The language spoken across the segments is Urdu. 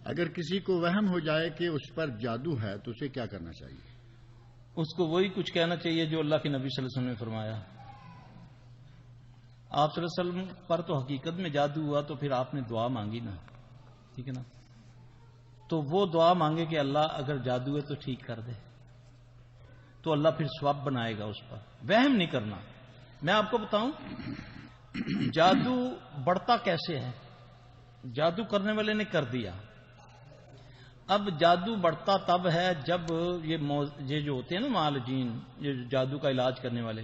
اگر کسی کو وہم ہو جائے کہ اس پر جادو ہے تو اسے کیا کرنا چاہیے؟ اس کو وہی کچھ کہنا چاہیے جو اللہ کے نبی صلی اللہ علیہ وسلم نے فرمایا. آپ صلی اللہ علیہ وسلم پر تو حقیقت میں جادو ہوا تو پھر آپ نے دعا مانگی نا، ٹھیک ہے نا، تو وہ دعا مانگے کہ اللہ اگر جادو ہے تو ٹھیک کر دے، تو اللہ پھر ثواب بنائے گا اس پر. وہم نہیں کرنا. میں آپ کو بتاؤں جادو بڑھتا کیسے ہے. جادو کرنے والے نے کر دیا. اب جادو بڑھتا تب ہے جب یہ جو ہوتے ہیں نا معالجین، یہ جادو کا علاج کرنے والے،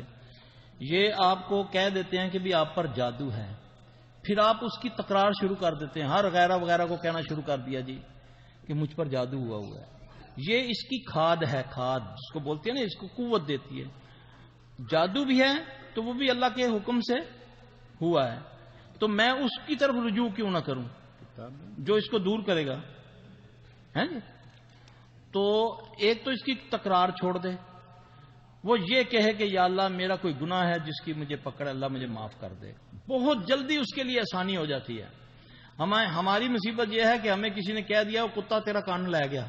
یہ آپ کو کہہ دیتے ہیں کہ بھی آپ پر جادو ہے، پھر آپ اس کی تکرار شروع کر دیتے ہیں. ہر غیرہ وغیرہ کو کہنا شروع کر دیا جی کہ مجھ پر جادو ہوا ہے. یہ اس کی کھاد ہے، کھاد جس کو بولتے ہیں نا، اس کو قوت دیتی ہے. جادو بھی ہے تو وہ بھی اللہ کے حکم سے ہوا ہے، تو میں اس کی طرف رجوع کیوں نہ کروں جو اس کو دور کرے گا. ہے جی. تو ایک تو اس کی تکرار چھوڑ دے، وہ یہ کہے کہ یا اللہ میرا کوئی گناہ ہے جس کی مجھے پکڑ، اللہ مجھے معاف کر دے. بہت جلدی اس کے لیے آسانی ہو جاتی ہے. ہماری مصیبت یہ ہے کہ ہمیں کسی نے کہہ دیا وہ کتا تیرا کان لے گیا،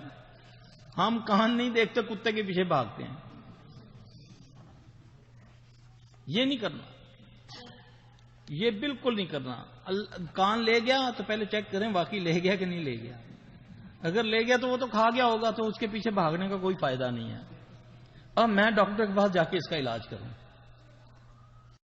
ہم کان نہیں دیکھتے، کتے کے پیچھے بھاگتے ہیں. یہ نہیں کرنا، یہ بالکل نہیں کرنا. کان لے گیا تو پہلے چیک کریں واقعی لے گیا کہ نہیں لے گیا. اگر لے گیا تو وہ تو کھا گیا ہوگا، تو اس کے پیچھے بھاگنے کا کوئی فائدہ نہیں ہے. اب میں ڈاکٹر کے پاس جا کے اس کا علاج کروں.